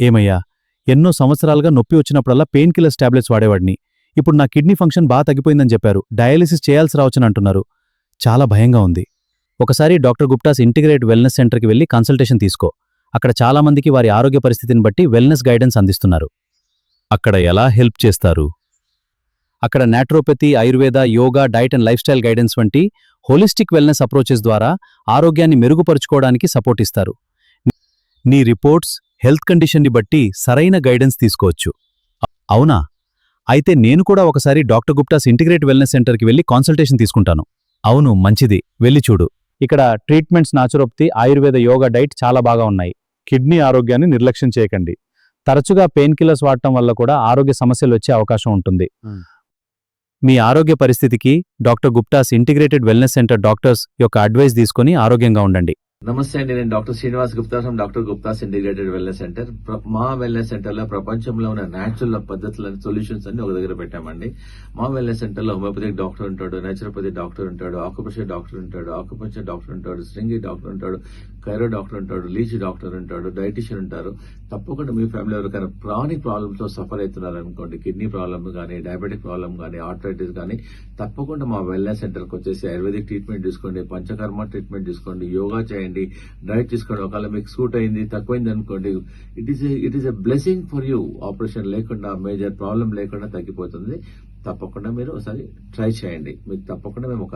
ఏమయ్యా, ఎన్నో సంవత్సరాలుగా నొప్పి వచ్చినప్పుడల్లా పెయిన్ కిల్లర్స్ టాబ్లెట్స్ వాడేవాడిని. ఇప్పుడు నా కిడ్నీ ఫంక్షన్ బాగా తగ్గిపోయిందని చెప్పారు. డయాలిసిస్ చేయాల్సి రావచ్చని అంటున్నారు. చాలా భయంగా ఉంది. ఒకసారి డాక్టర్ గుప్తాస్ ఇంటిగ్రేట్ వెల్నెస్ సెంటర్కి వెళ్లి కన్సల్టేషన్ తీసుకో. అక్కడ చాలామందికి వారి ఆరోగ్య పరిస్థితిని బట్టి వెల్నెస్ గైడెన్స్ అందిస్తున్నారు. అక్కడ ఎలా హెల్ప్ చేస్తారు? అక్కడ naturopathy, Ayurveda, yoga, diet and lifestyle guidance వంటి హోలిస్టిక్ వెల్నెస్ అప్రోచెస్ ద్వారా ఆరోగ్యాన్ని మెరుగుపరుచుకోవడానికి సపోర్ట్ ఇస్తారు. నీ రిపోర్ట్స్, హెల్త్ కండిషన్ని బట్టి సరైన గైడెన్స్ తీసుకోవచ్చు. అవునా? అయితే నేను కూడా ఒకసారి డాక్టర్ గుప్తాస్ ఇంటిగ్రేట్ వెల్నెస్ సెంటర్కి వెళ్లి కన్సల్టేషన్ తీసుకుంటాను. అవును, మంచిది, వెళ్ళి చూడు. ఇక్కడ treatments naturopathy, Ayurveda, yoga, diet చాలా బాగా ఉన్నాయి. కిడ్నీ ఆరోగ్యాన్ని నిర్లక్ష్యం చేయకండి. తరచుగా పెయిన్ కిల్లర్స్ వాడటం వల్ల కూడా ఆరోగ్య సమస్యలు వచ్చే అవకాశం ఉంటుంది. మీ ఆరోగ్య పరిస్థితికి doctor Gupta's integrated wellness centre doctors యొక్క అడ్వైస్ తీసుకుని ఆరోగ్యంగా ఉండండి. నమస్తే అండి, నేను doctor Srinivas Gupta from doctor Gupta's integrated wellness centre. మా వెల్నెస్ సెంటర్ లో ప్రపంచంలో ఉన్న న్యాచురల్ పద్ధతులను, సొల్యూషన్స్ అన్ని ఒక దగ్గర పెట్టామండి. మా వెల్నెస్ సెంటర్ లో హోమియోపతిక్ డాక్టర్ ఉంటాడు, నేచురోపతి డాక్టర్ ఉంటాడు, ఆక్యుపంచర్ డాక్టర్ ఉంటాడు, ఆక్యుపంచర్ డాక్టర్ ఉంటాడు, స్ట్రింగి డాక్టర్ ఉంటాడు, కైరో డాక్టర్ ఉంటాడు, లీచ్ డాక్టర్ ఉంటాడు, డైటిషియన్ ఉంటారు. తప్పకుండా మీ ఫ్యామిలీ ఎవరికైనా క్రానిక్ ప్రాబ్లమ్స్ తో సఫర్ అవుతున్నారు అనుకోండి, కిడ్నీ ప్రాబ్లమ్ కానీ, డయాబెటిక్ ప్రాబ్లమ్ కానీ, ఆర్థరైటిస్ కానీ, తప్పకుండా మా వెల్నెస్ సెంటర్కి వచ్చేసి ఆయుర్వేదిక్ ట్రీట్మెంట్ తీసుకోండి, పంచకర్మ ట్రీట్మెంట్ తీసుకోండి, యోగా చేయండి, డైట్ తీసుకోండి. ఒకవేళ మీకు సూట్ అయింది, తక్కువైంది అనుకోండి, it is a blessing for you. Operation లేకుండా, మేజర్ ప్రాబ్లం లేకుండా తగ్గిపోతుంది. తప్పకుండా మీరు ఒకసారి ట్రై చేయండి. మీకు తప్పకుండా మేము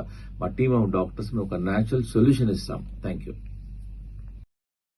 మా టీమ్ ఆఫ్ డాక్టర్స్ ఒక న్యాచురల్ సొల్యూషన్ ఇస్తాం. Thank you.